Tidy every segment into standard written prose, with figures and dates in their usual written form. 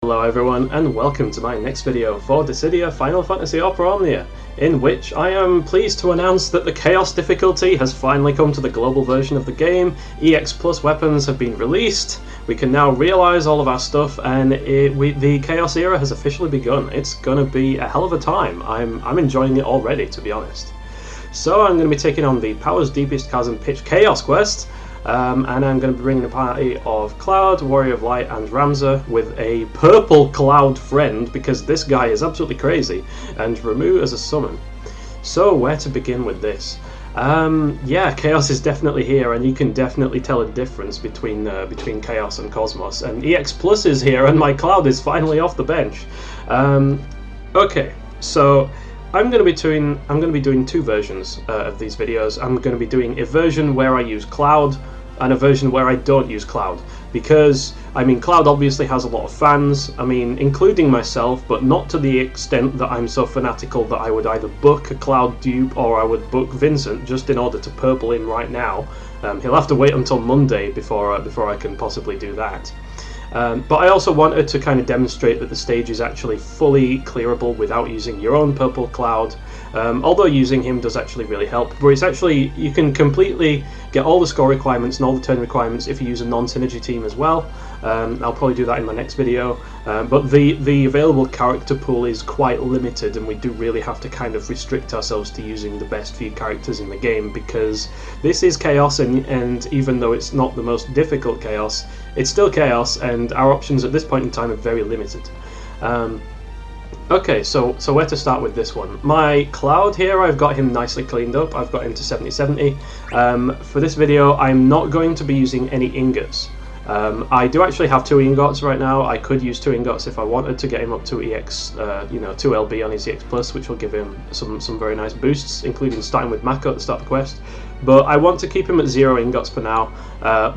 Hello everyone and welcome to my next video for Dissidia Final Fantasy Opera Omnia, in which I am pleased to announce that the Chaos difficulty has finally come to the global version of the game. EX+ weapons have been released, we can now realise all of our stuff, and the Chaos era has officially begun. It's gonna be a hell of a time. I'm enjoying it already, to be honest. So I'm going to be taking on the Power's Deepest Chasm Pitch Chaos quest. And I'm going to be bringing a party of Cloud, Warrior of Light and Ramza with a purple Cloud friend, because this guy is absolutely crazy, and Ramu as a summon. So where to begin with this? Yeah, Chaos is definitely here, and you can definitely tell a difference between Chaos and Cosmos, and EX+ is here and my Cloud is finally off the bench. Okay, so I'm going to be doing two versions of these videos. I'm going to be doing a version where I use Cloud and a version where I don't use Cloud, because I mean Cloud obviously has a lot of fans, I mean including myself, but not to the extent that I'm so fanatical that I would either book a Cloud dupe or I would book Vincent just in order to purple him right now. He'll have to wait until Monday before I can possibly do that. But I also wanted to kind of demonstrate that the stage is actually fully clearable without using your own purple Cloud, although using him does actually really help. But it's actually, you can completely get all the score requirements and all the turn requirements if you use a non-synergy team as well. I'll probably do that in my next video, but the available character pool is quite limited, and we do really have to kind of restrict ourselves to using the best few characters in the game, because this is Chaos, and even though it's not the most difficult Chaos, it's still Chaos, and our options at this point in time are very limited. Okay, so where to start with this one? My Cloud here, I've got him nicely cleaned up. I've got him to 70-70. For this video, I'm not going to be using any ingots. I do actually have 2 ingots right now. I could use 2 ingots if I wanted to get him up to EX, 2LB on his EX+, which will give him some very nice boosts, including starting with Mako at the start of the quest. But I want to keep him at 0 ingots for now,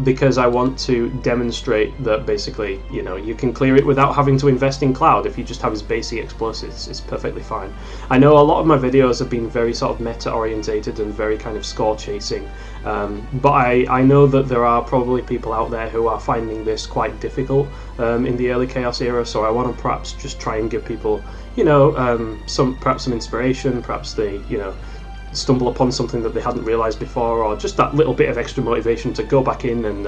because I want to demonstrate that basically, you can clear it without having to invest in Cloud. If you just have his base EX+, it's perfectly fine. I know a lot of my videos have been very sort of meta-orientated and very kind of score-chasing, but I know that there are probably people out there who are finding this quite difficult in the early Chaos era, so I want to perhaps just try and give people, perhaps some inspiration, perhaps they, stumble upon something that they hadn't realised before, or just that little bit of extra motivation to go back in and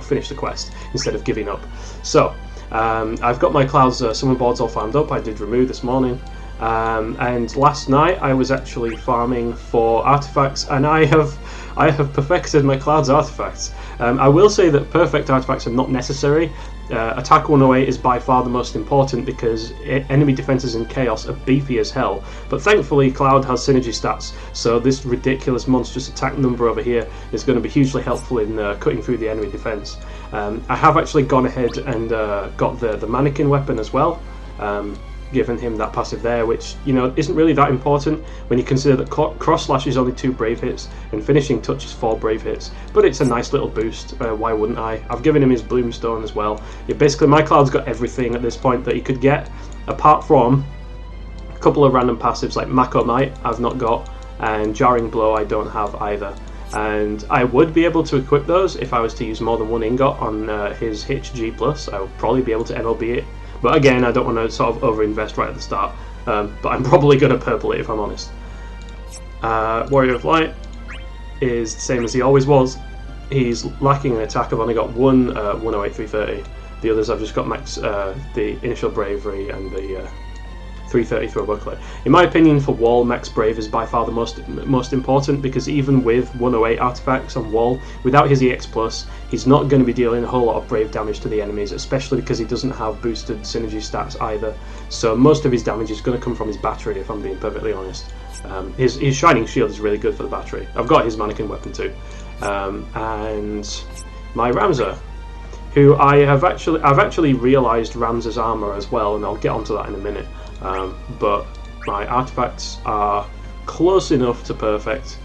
finish the quest instead of giving up. So I've got my Cloud's summon boards all farmed up. I did remove this morning, and last night I was actually farming for artifacts, and I have perfected my Cloud's artifacts. I will say that perfect artifacts are not necessary. Attack 108 is by far the most important, because enemy defenses in Chaos are beefy as hell, but thankfully Cloud has synergy stats, so this ridiculous monstrous attack number over here is going to be hugely helpful in cutting through the enemy defense. I have actually gone ahead and got the mannequin weapon as well, given him that passive there, which isn't really that important when you consider that cross slash is only 2 brave hits and finishing touch is 4 brave hits, but it's a nice little boost. Why wouldn't I? I've given him his Bloomstone as well. Basically my Cloud's got everything at this point that he could get, apart from a couple of random passives like Mako Might I've not got, and Jarring Blow I don't have either. And I would be able to equip those if I was to use more than 1 ingot on his Hitch G+. I would probably be able to MLB it. But again, I don't want to sort of over-invest right at the start, but I'm probably going to purple it if I'm honest. Warrior of Light is the same as he always was. He's lacking an attack. I've only got one 108 330. The others I've just got max the initial bravery and the 330 throw buckler. In my opinion, for WoL, max brave is by far the most important, because even with 108 artifacts on WoL, without his EX+, he's not going to be dealing a whole lot of brave damage to the enemies, especially because he doesn't have boosted synergy stats either. So most of his damage is going to come from his battery, if I'm being perfectly honest. His Shining Shield is really good for the battery. I've got his mannequin weapon too. And my Ramza, who I've actually realised Ramza's armour as well, and I'll get onto that in a minute. But my artifacts are close enough to perfect,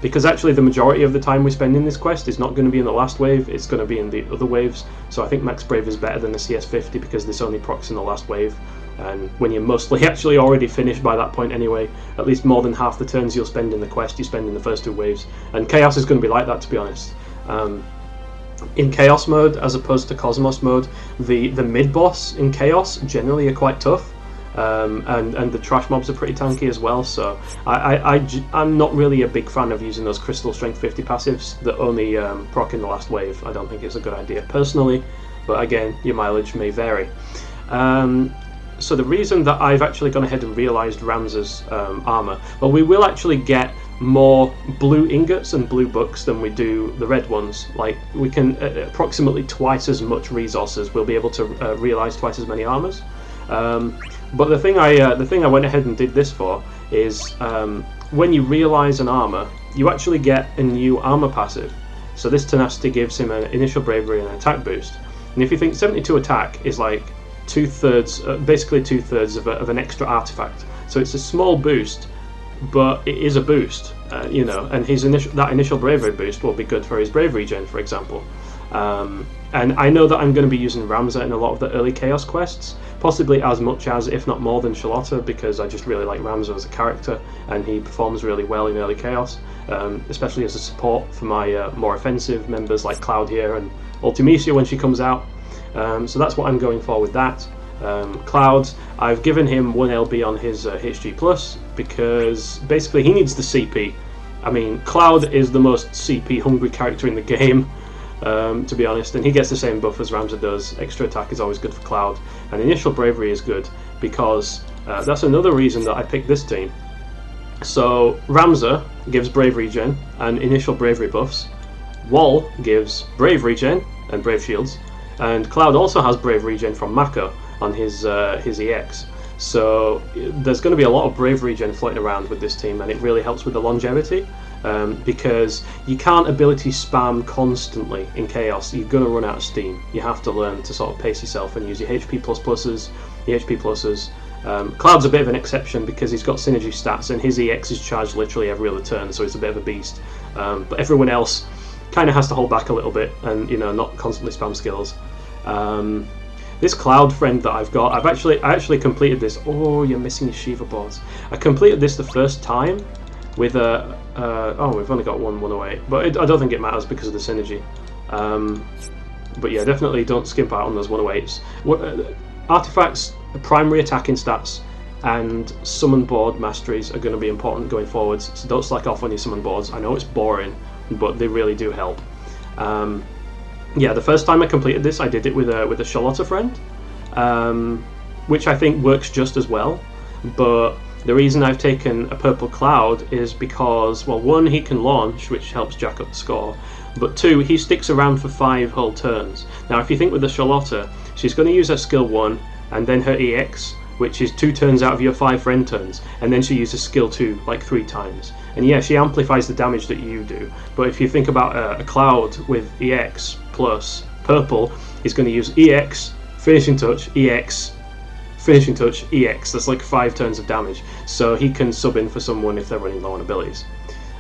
because actually the majority of the time we spend in this quest is not going to be in the last wave, it's going to be in the other waves. So I think max brave is better than the CS50, because this only procs in the last wave, and when you're mostly actually already finished by that point anyway, at least more than half the turns you'll spend in the quest you spend in the first 2 waves, and Chaos is going to be like that, to be honest. in Chaos mode as opposed to Cosmos mode, the mid boss in Chaos generally are quite tough, and the trash mobs are pretty tanky as well. So I'm not really a big fan of using those Crystal Strength 50 passives that only proc in the last wave. I don't think it's a good idea personally, but again, your mileage may vary. So the reason that I've actually gone ahead and realised Ramza's armour, well, we will actually get more blue ingots and blue books than we do the red ones. Like, we can approximately twice as much resources. We'll be able to realise twice as many armours. But the thing I went ahead and did this for is when you realise an armour, you actually get a new armour passive. So this tenacity gives him an initial bravery and an attack boost. And if you think 72 attack is like basically two-thirds of an extra artifact. So it's a small boost, but it is a boost, you know, and that initial bravery boost will be good for his bravery gen, for example. And I know that I'm going to be using Ramza in a lot of the early Chaos quests, possibly as much as, if not more than, Charlotta, because I just really like Ramza as a character, and he performs really well in early Chaos, especially as a support for my more offensive members like Cloud here and Ultimecia when she comes out. So that's what I'm going for with that. Cloud, I've given him 1 LB on his HG+, because basically he needs the CP. I mean, Cloud is the most CP hungry character in the game, to be honest, and he gets the same buff as Ramza does. Extra attack is always good for Cloud, and initial bravery is good, because that's another reason that I picked this team. So Ramza gives bravery gen and initial bravery buffs, WoL gives brave regen and brave shields, and Cloud also has brave regen from Mako on his EX. So there's going to be a lot of brave regen floating around with this team, and it really helps with the longevity, because you can't ability spam constantly in Chaos. You're going to run out of steam. You have to learn to sort of pace yourself and use your HP pluses, your HP pluses. Cloud's a bit of an exception because he's got synergy stats and his EX is charged literally every other turn, so he's a bit of a beast. But everyone else kind of has to hold back a little bit and, you know, not constantly spam skills. This Cloud friend that I've got, I actually completed this. Oh, you're missing your Shiva boards. I completed this the first time with a oh, we've only got one 108, but I don't think it matters because of the synergy. But yeah, definitely don't skimp out on those 108s. Artifacts, primary attacking stats, and summon board masteries are going to be important going forwards, so don't slack off on your summon boards. I know it's boring, but they really do help. Yeah, the first time I completed this, I did it with a Charlotta friend, which I think works just as well. But the reason I've taken a purple Cloud is because, well, one, he can launch, which helps jack up the score, but two, he sticks around for 5 whole turns. Now, if you think with the Charlotta, she's going to use her skill 1 and then her EX, which is 2 turns out of your 5 friend turns, and then she uses skill 2 like 3 times. And yeah, she amplifies the damage that you do, but if you think about a Cloud with EX plus purple, he's going to use EX, finishing touch, EX, finishing touch, EX. That's like 5 turns of damage, so he can sub in for someone if they're running low on abilities.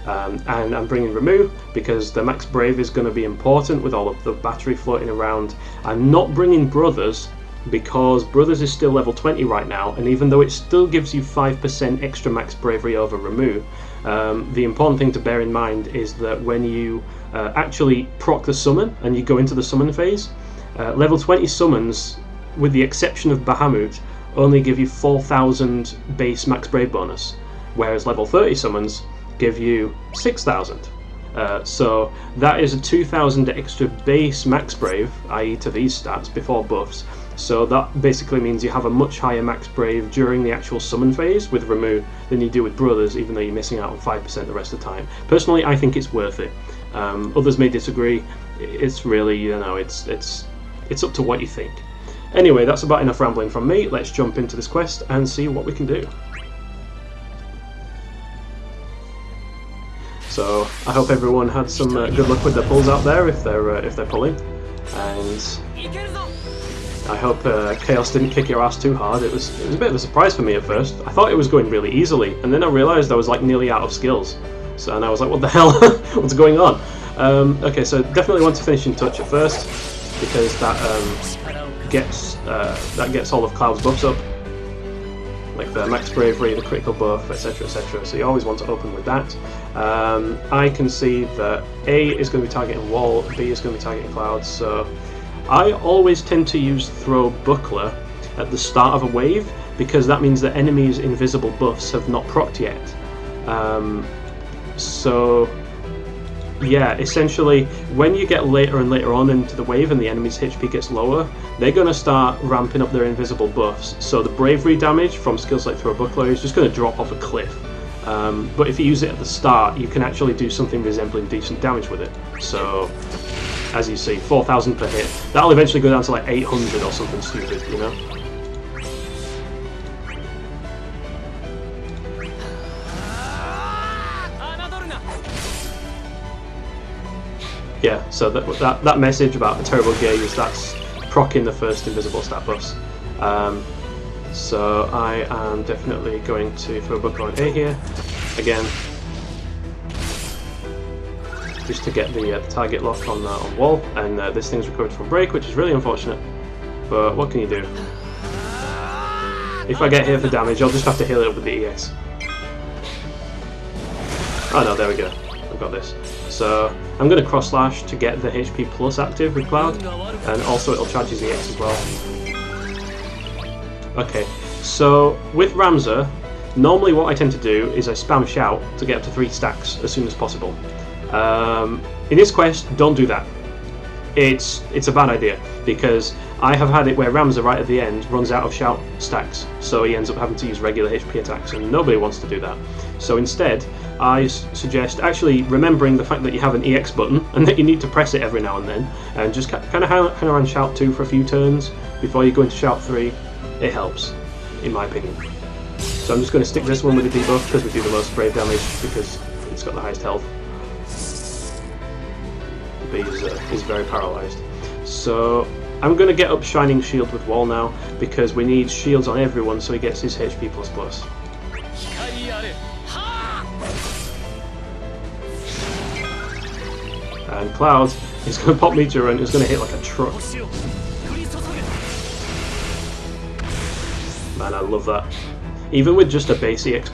And I'm bringing Remove because the max brave is going to be important with all of the battery floating around. I'm not bringing Brothers because Brothers is still level 20 right now, and even though it still gives you 5% extra max bravery over Remove, the important thing to bear in mind is that when you actually proc the summon and you go into the summon phase, level 20 summons, with the exception of Bahamut, only give you 4,000 base max brave bonus, whereas level 30 summons give you 6,000. So that is a 2,000 extra base max brave, i.e. to these stats, before buffs. So that basically means you have a much higher max brave during the actual summon phase with Remove than you do with Brothers, even though you're missing out on 5% the rest of the time. Personally, I think it's worth it. Others may disagree. It's really, you know, it's up to what you think. Anyway, that's about enough rambling from me. Let's jump into this quest and see what we can do. So I hope everyone had some good luck with their pulls out there if they're pulling, and I hope Chaos didn't kick your ass too hard. It was a bit of a surprise for me at first. I thought it was going really easily, and then I realised I was like nearly out of skills. So, and I was like, what the hell? What's going on? Okay, so definitely want to finish in touch at first because that gets all of Cloud's buffs up. like the max bravery, the critical buff, etc, etc. So you always want to open with that. I can see that A is going to be targeting wall, B is going to be targeting clouds, so I always tend to use throw buckler at the start of a wave, because that means that enemies' invisible buffs have not procced yet. So yeah, essentially when you get later and later on into the wave and the enemy's HP gets lower, they're going to start ramping up their invisible buffs, so the bravery damage from skills like throw buckler is just going to drop off a cliff. But if you use it at the start, you can actually do something resembling decent damage with it. So as you see, 4,000 per hit, that'll eventually go down to like 800 or something stupid, you know? Yeah, so that message about the terrible gaze, that's proccing the first invisible stat buffs. So I am definitely going to throw a buckler on A here, again, just to get the target lock on wall, and this thing's recovered from break, which is really unfortunate, but what can you do? If I get hit for damage, I'll just have to heal it up with the EX. Oh no, there we go, I've got this. So I'm going to cross slash to get the HP plus active with Cloud, and also it'll charge his EX as well. Okay, so with Ramza, normally what I tend to do is I spam shout to get up to 3 stacks as soon as possible. In this quest, don't do that. It's a bad idea, because I have had it where Ramza right at the end runs out of shout stacks, so he ends up having to use regular HP attacks, and nobody wants to do that. So instead, I suggest actually remembering the fact that you have an EX button and that you need to press it every now and then, and just kind of hang around shout 2 for a few turns before you go into shout 3. It helps, in my opinion. So I'm just going to stick this one with the debuff because we do the most brave damage, because it's got the highest health. B is very paralysed. So I'm going to get up Shining Shield with Wall now, because we need shields on everyone so he gets his HP plus. And Cloud is going to pop Meteorain and is going to hit like a truck. Man, I love that. Even with just a base EX+,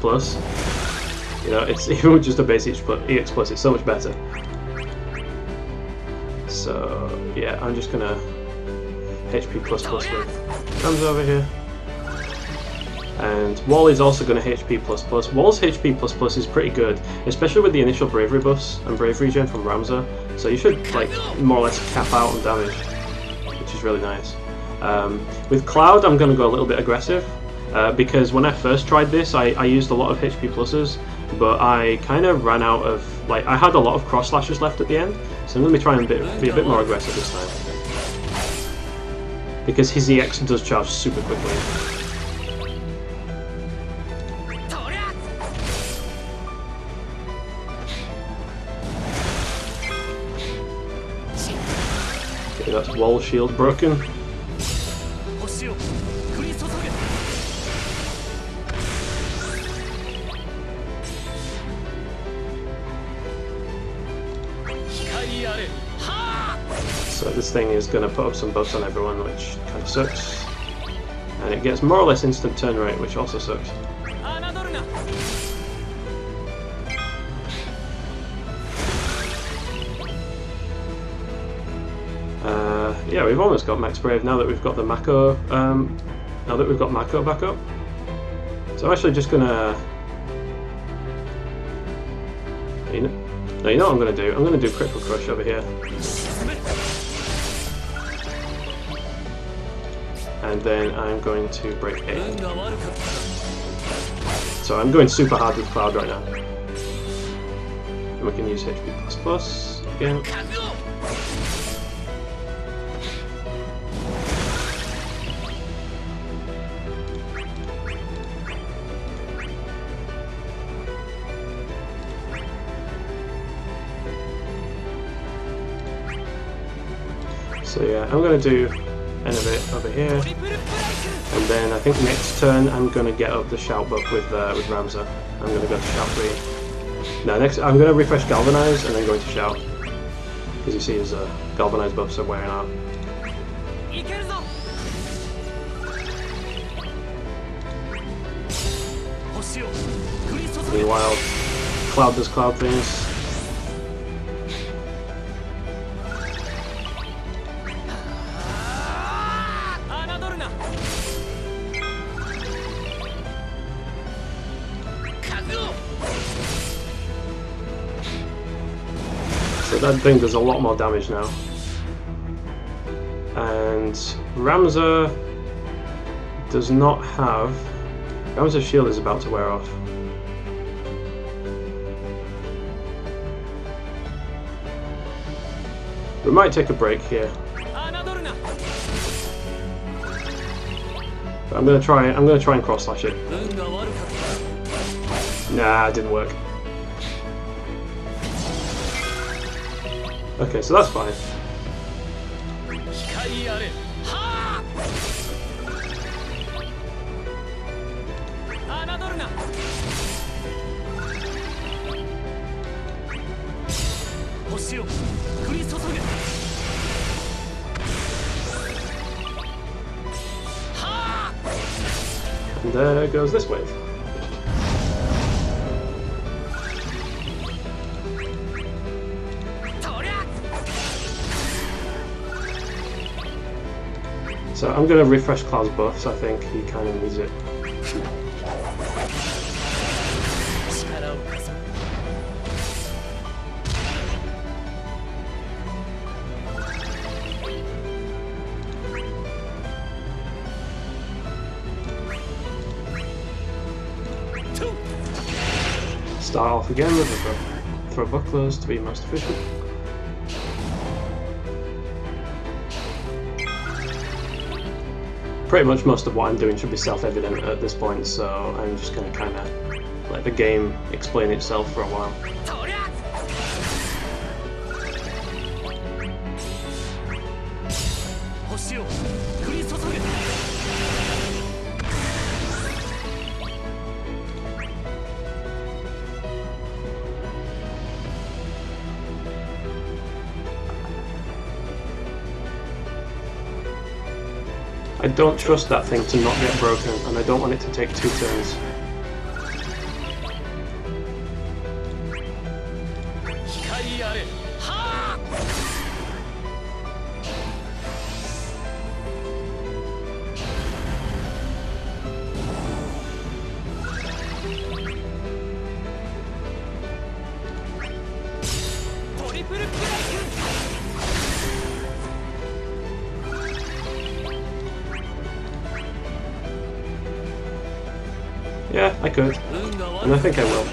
you know, it's even with just a base EX+, it's so much better. So yeah, I'm just gonna HP plus with Ramza over here, and Wall is also gonna HP plus. Wall's HP plus is pretty good, especially with the initial bravery buffs and bravery regen from Ramza. So you should like more or less cap out on damage, which is really nice. With Cloud, I'm gonna go a little bit aggressive because when I first tried this, I used a lot of HP pluses, but I kind of ran out of, like, I had a lot of cross slashes left at the end, so I'm going to be trying to be a bit more aggressive this time. Because his EX does charge super quickly. Okay, that's Wall shield broken. So this thing is going to put up some buffs on everyone, which kind of sucks. And it gets more or less instant turn rate, which also sucks. Yeah, we've almost got max brave now that we've got the Mako. Now that we've got Mako back up. So I'm actually just gonna. No, you know what I'm gonna do? I'm gonna do critical crush over here. And then I'm going to break A. So I'm going super hard with Cloud right now. And we can use HP plus again. So yeah, I'm going to do Innovate over here, and then I think next turn I'm going to get up the shout buff with Ramza. I'm going to go to shout 3. No, next I'm going to refresh Galvanize and then go into shout, because you see his Galvanize buffs are wearing out. Meanwhile, Cloud does Cloud things. So that thing does a lot more damage now. And Ramza does not have... Ramza's shield is about to wear off. We might take a break here. But I'm gonna try and cross slash it. Nah, it didn't work. Okay, so that's fine. And there goes this wave. So I'm going to refresh Cloud's buffs, I think he kind of needs it. Start off again with the throw bucklers to be most efficient. Pretty much most of what I'm doing should be self-evident at this point, so I'm just going to kind of let the game explain itself for a while. I don't trust that thing to not get broken, and I don't want it to take 2 turns. Yeah, I could, and I think I will.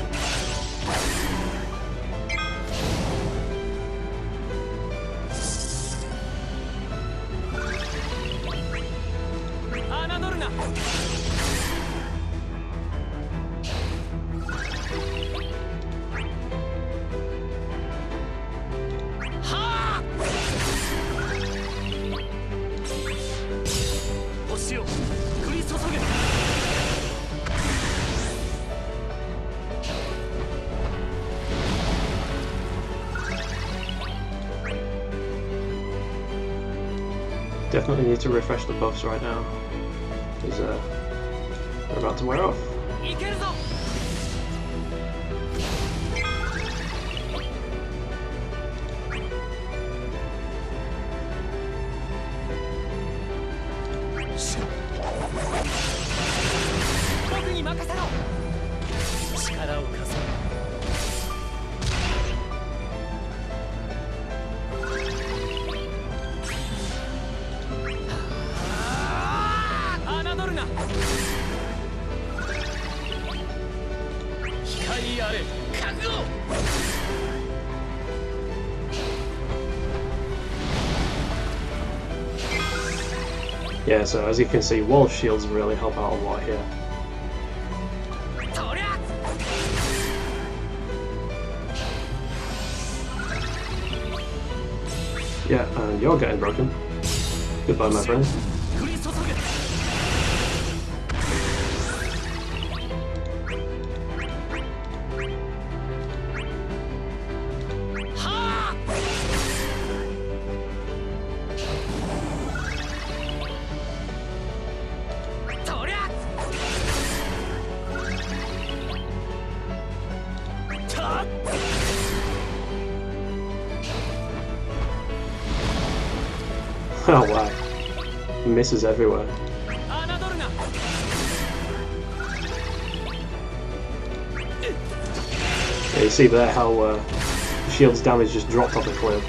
Definitely need to refresh the buffs right now, because they're about to wear off. Yeah, so as you can see, wall shields really help out a lot here. Yeah, and you're getting broken. Goodbye, my friend. Oh wow. Misses everywhere. Yeah, you see there how shield's damage just dropped off the cliff.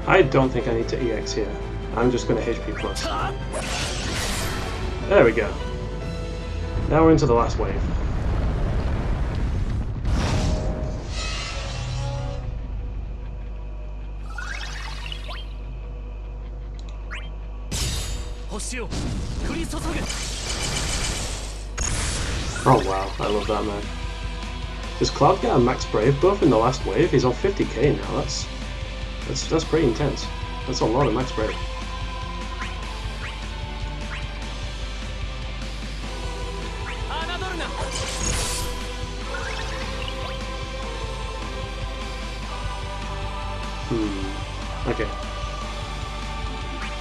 I don't think I need to EX here. I'm just going to HP plus. There we go. Now we're into the last wave. Oh wow, I love that man. Does Cloud get a max brave buff in the last wave? He's on 50k now, that's pretty intense. That's a lot of max brave. Okay.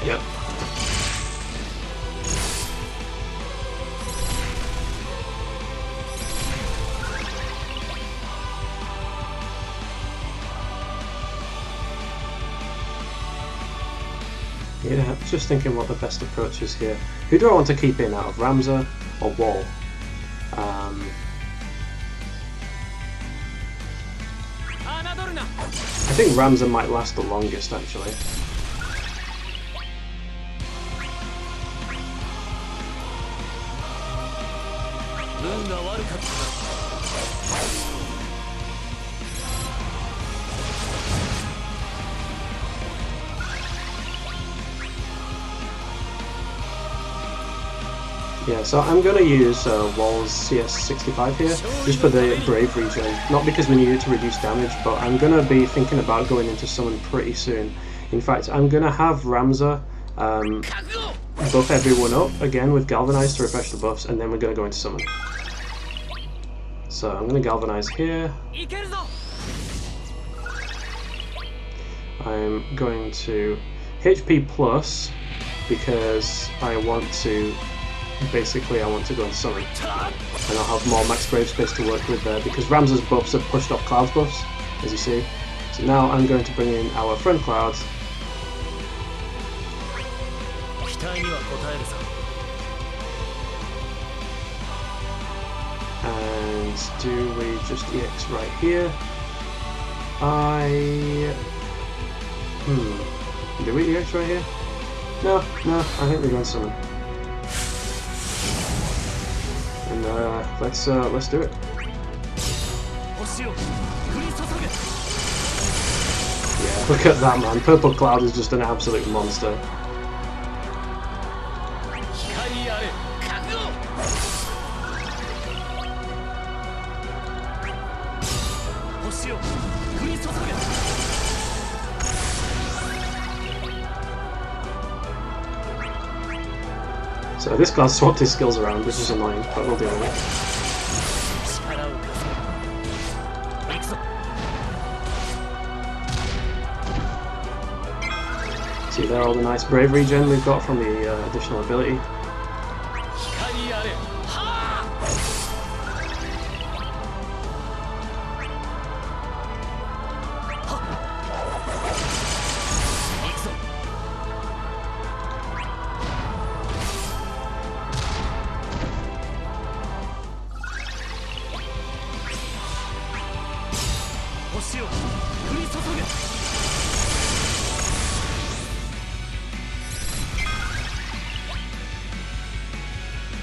Yep. Yeah, just thinking what the best approach is here. Who do I want to keep in out of Ramza or WoL? I think Ramza might last the longest actually. Yeah, so I'm going to use WoL's CS65 here, just for the Brave regen. Not because we need it to reduce damage, but I'm going to be thinking about going into Summon pretty soon. In fact, I'm going to have Ramza buff everyone up again with Galvanize to refresh the buffs, and then we're going to go into Summon. So I'm going to Galvanize here. I'm going to HP plus because I want to go and Summon, and I'll have more max brave space to work with there because Ramza's buffs have pushed off Cloud's buffs, as you see. So now I'm going to bring in our friend Cloud. And do we just EX right here? Do we EX right here? No, I think we're going to Summon. And let's do it. Yeah, look at that man. Purple Cloud is just an absolute monster. So this guy swapped his skills around, which is annoying, but we'll deal with it. See there all the nice brave regen we've got from the additional ability.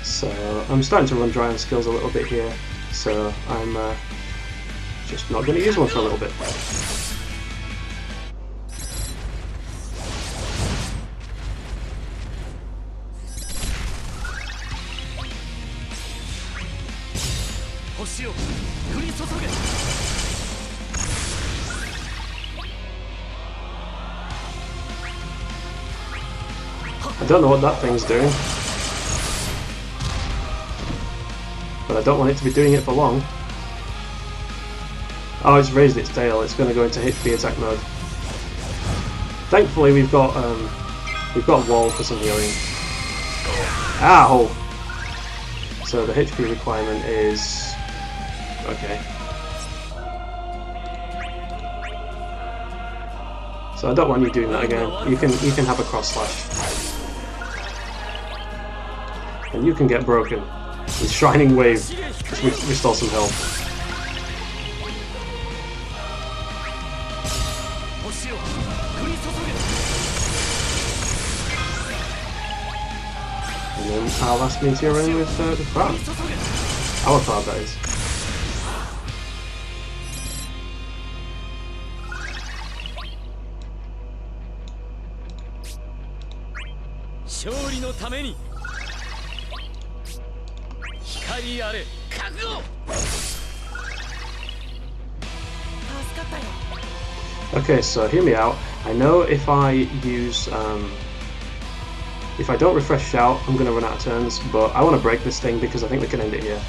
So I'm starting to run dry on skills a little bit here, so I'm just not going to use one for a little bit. I don't know what that thing's doing, but I don't want it to be doing it for long. Oh, it's raised its tail. It's going to go into HP attack mode. Thankfully, we've got WoL for some healing. Ow! So the HP requirement is okay. So I don't want you doing that again. You can have a cross slash, and you can get broken with Shining Wave, which restore some health. And then our last Meteorain with Crab. Our Crab, that is. Okay, so hear me out. I know if I use if I don't refresh Shout, I'm going to run out of turns, but I want to break this thing because I think we can end it here.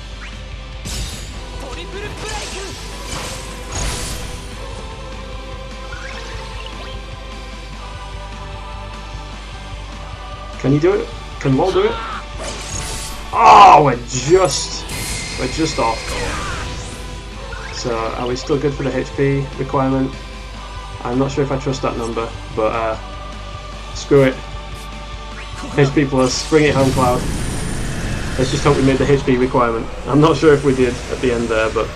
Can you do it? Can WoL do it? Oh, we're just off. So are we still good for the HP requirement? I'm not sure if I trust that number, but screw it. HP plus, bring it home, Cloud. Let's just hope we made the HP requirement. I'm not sure if we did at the end there, but...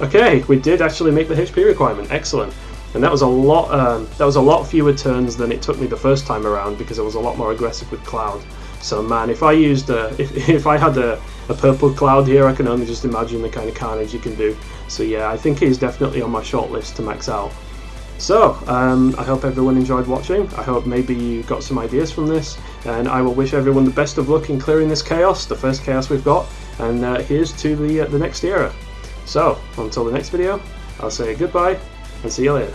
Okay, we did actually make the HP requirement. Excellent. And that was a lot fewer turns than it took me the first time around because I was a lot more aggressive with Cloud. So man, if I used if I had a purple Cloud here, I can only just imagine the kind of carnage you can do. So yeah, I think he's definitely on my short list to max out. So I hope everyone enjoyed watching. I hope maybe you got some ideas from this, and I will wish everyone the best of luck in clearing this chaos, the first chaos we've got. And here's to the next era. So until the next video, I'll say goodbye and see you later.